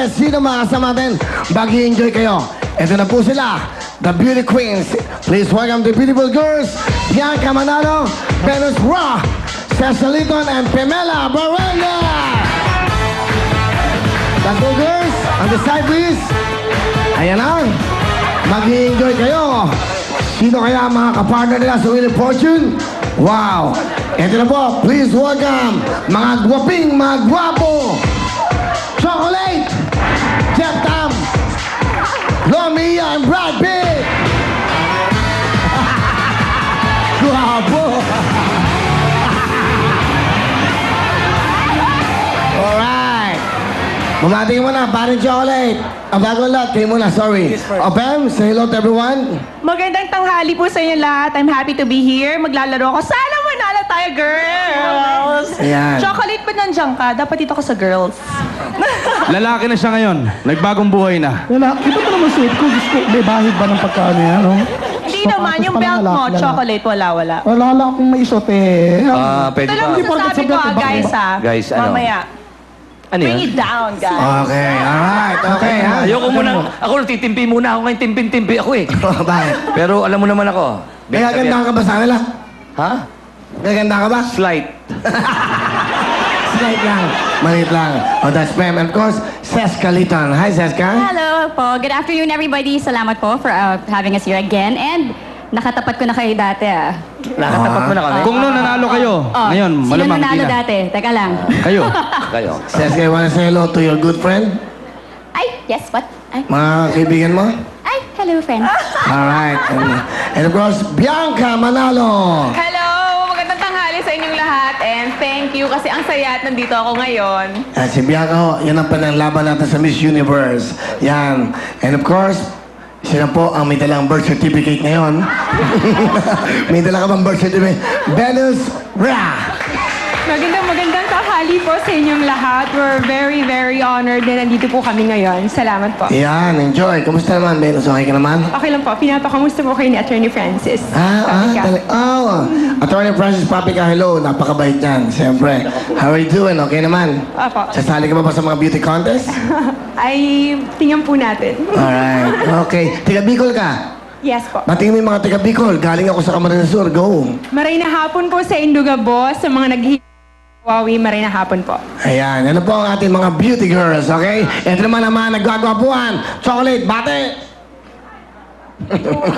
Sino makasama natin? Mag-i-enjoy kayo. Ito na po sila, the Beauty Queens. Please welcome the beautiful girls, Bianca Manalo, Venus Ra, Cecil Liton, and Pamela Baranda. The two girls, on the side please. Ayan na. Mag-i-enjoy kayo. Sino kaya ang mga kapartner nila sa Wheel of Fortune? Wow! Ito na po, please welcome mga gwaping, mga gwapo. Chocolate, Jeff Tam, Lomia, and Brad Pitt. Gwapo. Alright. Mamati ka muna, parin Chocolate. Ang bago lahat, kayo muna, sorry. Pam, say hello to everyone. Magandang tanghali po sa inyo lahat. I'm happy to be here. Maglalaro ako. Sana manalo tayo, girls! Ayan. Chocolate, ba't nandiyan ka? Dapat dito ka sa girls. Lalaki na siya ngayon. Nagbagong buhay na. Wala, iba pa naman suit ko. Diyos ko, may bahid ba ng pagkaano yan, no? Hindi naman, yung belt mo, chocolate, wala. Wala lang akong maisot eh. Pwede Ito lang ba? masasabi ko, guys, ha? Guys, ano? Mamaya. Ano Bring yan? it down, guys. Okay, alright, okay ha. Ayoko muna. Ako nagtitimpi muna ako ngayon. Timpin-timpi ako eh. Bakit? Pero alam mo naman ako. Gaganda ka ba sa kanila? Ha? Gaganda ka ba? Slight. Slight lang. Maliit lang. Oh, that's Pam. And of course, Seska Liton. Hi, Seska. Hello po. Good afternoon, everybody. Salamat po for having us here again. And nakatapat ko na kayo dati, ah. Nakatapat mo na kami. Kung noon nanalo kayo, ngayon, Sino malamang di nanalo na. dati? Teka lang. Kayo. Kayo. Seska, you wanna say hello to your good friend? Ay, yes, what? Ay, Mga kaibigan mo? hello, friends. Alright. And of course, Bianca Manalo. Hello! Magandang tanghali sa inyong lahat. And thank you kasi ang saya at nandito ako ngayon. Si Bianca, oh, yan ang pananglaban natin sa Miss Universe. Yan. And of course, siya na po ang may dalang birth certificate ngayon. May dala ka bang birth certificate? Venus Ra. Magandang tanghali po sa inyong lahat. We're very, very honored na nandito po kami ngayon. Salamat po. Yan, enjoy. Kumusta naman, Venus? Okay ka naman? Okay lang po. Pinapakamusta po kayo ni Attorney Francis. Attorney Francis Papica, hello. Napakabait yan, siyempre. How are you doing? Okay naman? Opo. Sasali ka ba sa mga beauty contest? Ay, tingnan po natin. Alright, okay. Tiga Bicol ka? Yes po. Batiin mo yung mga tiga Bicol. Galing ako sa Camarines Sur. Go. Maray na hapon po sa Indugabo, sa mga Wawi, maray na hapon po. Ayan, ano po ang ating mga beauty girls, okay? Ito naman ang mga nagwagwapuan. Chocolate, bate!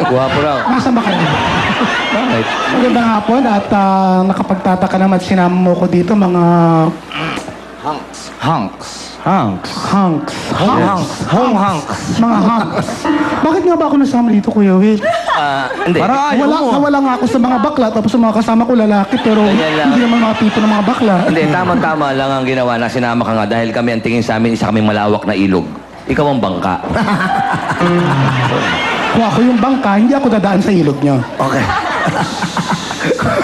Guwapo raw. Nasaan ba kayo? Right. Magandang hapon at nakapagtataka naman sinama mo ko dito mga Hunks. Hanks. hunks. Home hunks. Mga hunks. Bakit nga ba ako nasama dito, Kuya Will? Hindi. Para ayaw mo. Nawala nga ako sa mga bakla, tapos sa mga kasama ko lalaki, pero Ganyan lang. hindi naman mga tipo ng mga bakla. Hindi, tama-tama lang ang ginawa na sinama ka nga dahil kami ang tingin sa amin isa kaming malawak na ilog. Ikaw ang bangka. Kung ako yung bangka, hindi ako dadaan sa ilog niyo. Okay.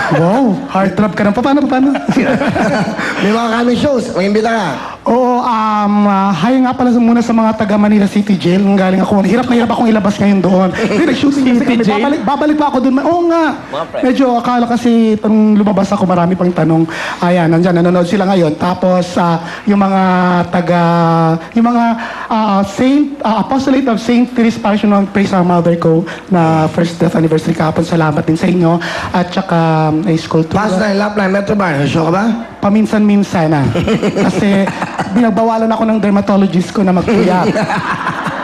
Wow, heartthrob ka na. Paano? May mga kami shows. Mag-imbita ka. Oo, hi nga pala muna sa mga taga Manila City Jail. Nung galing ako, hirap na hirap akong ilabas ngayon doon. Hindi, nag-shooting kasi kami. Babalik pa ako doon. Oo nga. Medyo akala kasi itong lumabas ako, marami pang tanong. Ayan, nandyan, nanonood sila ngayon. Tapos, yung mga Apostolate of St. Therese Passion of Praise our Mother ko na first death anniversary kahapon. Salamat din sa inyo. At saka, school tour. Pass na yung lap line, Metro Bar. Show ka ba? Paminsan-minsan na. Kasi binagbawalan ako ng dermatologist ko na magpuyat.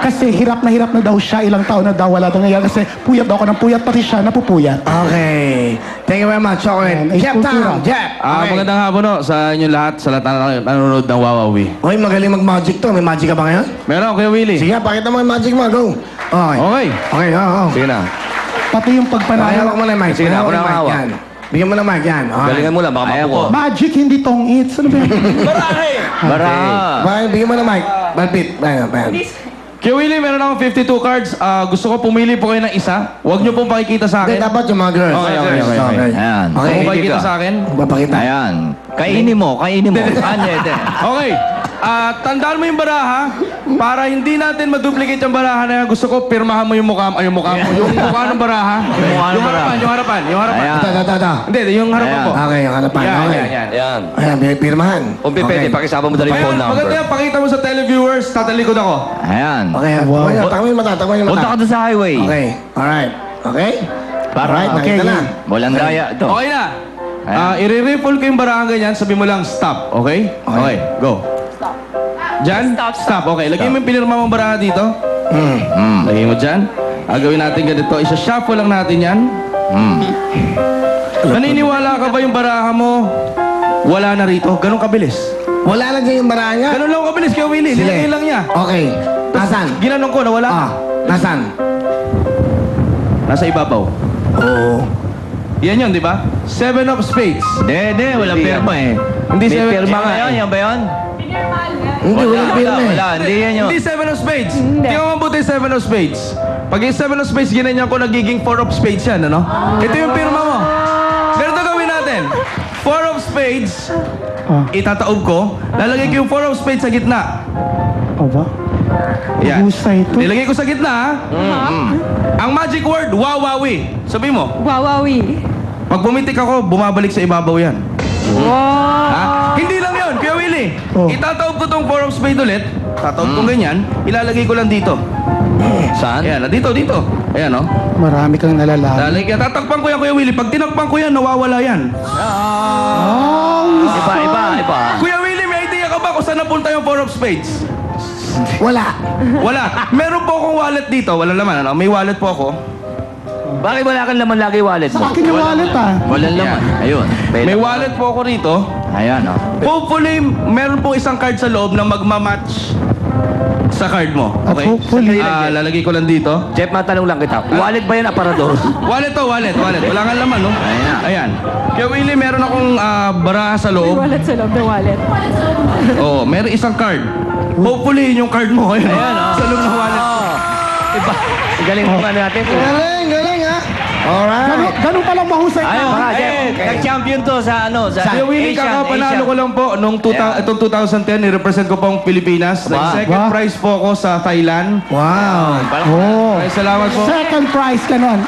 Kasi hirap na daw siya, ilang taon na daw wala daw ngayon. Kasi puyat daw ako ng puyat, pati siya napupuyat. Okay. Thank you very much, Chocolate. Ayan, Jeff kultura. Tam. Jeff. Okay. Magandang hapon no, sa inyo lahat, sa lahat na nanonood ng Wawawi. Uy, magaling mag-magic to. May magic ka ba ngayon? Meron, Kuya Willie. Sige, pakita mo yung magic mo. Go. Okay. Okay. Okay, oo. Sige na. Pati yung Okay, pagpanalo. hawak mo na yung mic. Sige na, ako na Hawak mo yung mic. hawak. Yan. Bigyan mo na mic. Yan. Okay. Galingan mo lang, baka mapuko. Magic, hindi tong-its. Ano ba yun? Bara. Okay, bigyan mo na mic. Balpit. Ayan. Kuya Willie, meron akong 52 cards. Gusto ko pumili po kayo ng isa. Huwag niyo pong pakikita sa Hindi, akin. dapat yung mga girls. Okay. Ayan. Okay. Huwag pakikita sa akin. Papakita. Ayan. Kainin mo. Ano ito? Okay. Tandaan mo yung baraha para hindi natin maduplicate yung baraha na yan. Gusto ko, pirmahan mo yung mukha mo. Yung mukha ng baraha. Yung harapan. Ayan. Ito. Hindi, yung harapan po. Okay, yung harapan. Okay. Ayan. Ayan, may pirmahan. Kung pwede, pakisama mo dali yung phone number. Maganda yan, pakita mo sa televiewers, tatalikod ako. Ayan. Okay, wow. Takbo yung mata. Punta ka doon sa highway. Okay, alright. Okay? Alright, Okay, nakita na. Walang daya. Ito. Okay na. I-ripple ko yung baraha ganyan, sabi mo lang, stop. Okay? Okay, go. Stop. Diyan? Stop. Okay, lagyan mo yung pinirma mong baraha dito. Lagyan mo dyan. Gawin natin ganito. Isa-shuffle lang natin yan. Naniniwala ka ba yung baraha mo? Wala na rito. Ganun kabilis. Wala lang yung baraha niya. Ganun lang kabilis kay Willie. Sige. Nilagay lang niya. Okay. Nasaan? Ginanong ko na wala. Nasaan? Nasa ibabaw. Oo. Yan yun, di ba? 7 of spades. Hindi, walang pirma eh. Hindi May seven- pirma nga yun, yan ba yun? Hindi, walang pirma eh. Wala, hindi yan yun. Hindi 7 of spades. Hindi ko mabuti 7 of spades. Pag yung 7 of spades, ginanyan ko nagiging 4 of spades yan, ano? Ito yung pirma mo. Ganito gawin natin. 4 of spades, itataob ko. Lalagay ko yung 4 of spades sa gitna. Aba? Yan. Husay ito. Nilagay ko sa gitna, ha? Ang magic word, wawawi. Sabi mo, Wawawi. pag bumitik ako, bumabalik sa ibabaw yan. Ha? Hindi lang yun, Kuya Willie. Oh. Itataob ko tong 4 of spades ulit. Tataob ko ganyan. Ilalagay ko lang dito. Saan? Ayan, dito. Ayan, oh. Marami kang nalalaman. Lalagyan. Tatakpan ko yan, Kuya Willie. Pag tinakpan ko yan, nawawala yan. Iba. Kuya Willie, may idea ka ba kung saan napunta yung 4 of spades? Wala. Wala. Meron po akong wallet dito. Wala naman, ano? May wallet po ako. Bakit wala kang laman lagi wallet mo? Sa akin yung wallet Walang laman. Ayun. May wallet po ako rito. Ayan, oh. Hopefully, meron pong isang card sa loob na magmamatch sa card mo. At Okay? hopefully- Lalagay ko lang dito. Jeff, matanong lang kita. Wallet ba yan, aparador? Wallet to, wallet. Wala nga laman, no? Ayan. Kaya Willie, meron akong baraha sa May loob. wallet sa loob ng wallet. Oo, meron isang card. Hopefully, yun yung card mo. Ayan, sa loob ng wallet. Iba. Galing mo natin. Galing ha. Alright. Ganun palang mahusay Ayun, ka. mga Jeff. Nag-champion to sa ano, sa Kuya Willie, kakapanalo ko lang po. Itong 2010, ni-represent ko pong Pilipinas. Second Wow. prize po ako sa Thailand. Wow. Oh. Ay, salamat po. Second prize ka nun.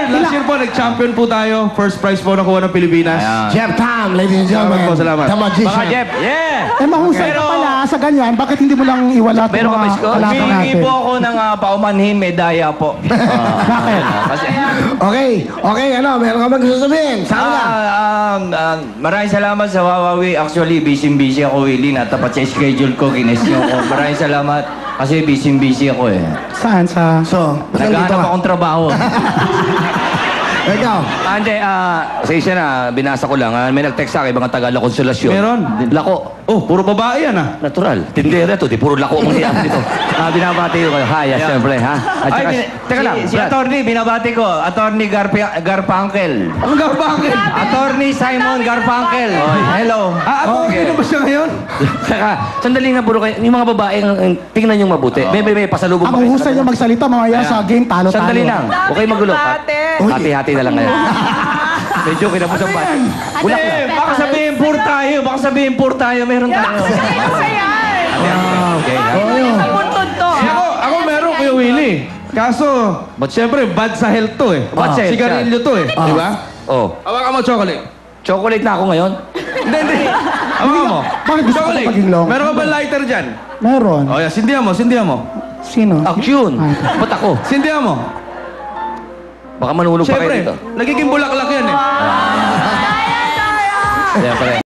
Last year po, nag-champion po tayo. First prize po nakuha ng Pilipinas. Jeff Tam, ladies and gentlemen. Salamat po, salamat. The magician. Mga Jeff. Yeah! Eh mahusay ka pala sa ganyan. Bakit hindi mo lang iwala itong Meron ka ba mga score? kalaban Humingi natin? po ako ng paumanhin medaya po. Bakit? Kasi, Okay, meron ka bang gusto sabihin? Saan ka? maraming salamat sa Wawawi. Actually, busy ako, Willie. Natapat sa schedule ko, gines nyo ko. Maraming salamat kasi busy ako eh. Saan? Sa... So, saan dito Naghahanap ka? akong trabaho. Ikaw. Hindi, pasensya na, binasa ko lang. May nag-text sa akin, mga taga-La Consolacion. Meron. Lako. Oh, puro babae yan, ah. Natural. Tindera to, di puro lako ang mangyayari dito. Binabati ko kayo. Hi, siyempre, ha? At saka, teka lang, si Brad. attorney, binabati ko. Attorney Garfunkel. Ang gabangin. Attorney Simon Garfunkel. Hello. Okay na ba siya ngayon? Saka, sandali na puro kayo. Yung mga babae, tingnan yung mabuti. May pasalubong Ang husay niya magsalita, mamaya sa game, talo-talo. Sandali lang. Okay magulo. Hati-hati na lang kayo. Medyo kinapusang ba? Bulak lang. Baka sabihin poor tayo. Meron tayo. Okay. Ako meron, Kuya Willie. Kaso, siyempre, bad sa health to eh. Bad sa health, Sigarilyo to eh. Di ba? Oh. Hawakan mo chocolate. Chocolate na ako ngayon. Hindi. Hawakan mo. Bakit gusto ko Chocolate. maging long? Meron ka ba lighter dyan? Meron. O yan, sindihan mo. Sino? Action. Ba't ako? Sindihan mo. Baka manulog pa kayo Siyempre, dito. nagiging bulaklak yan eh. Siyempre.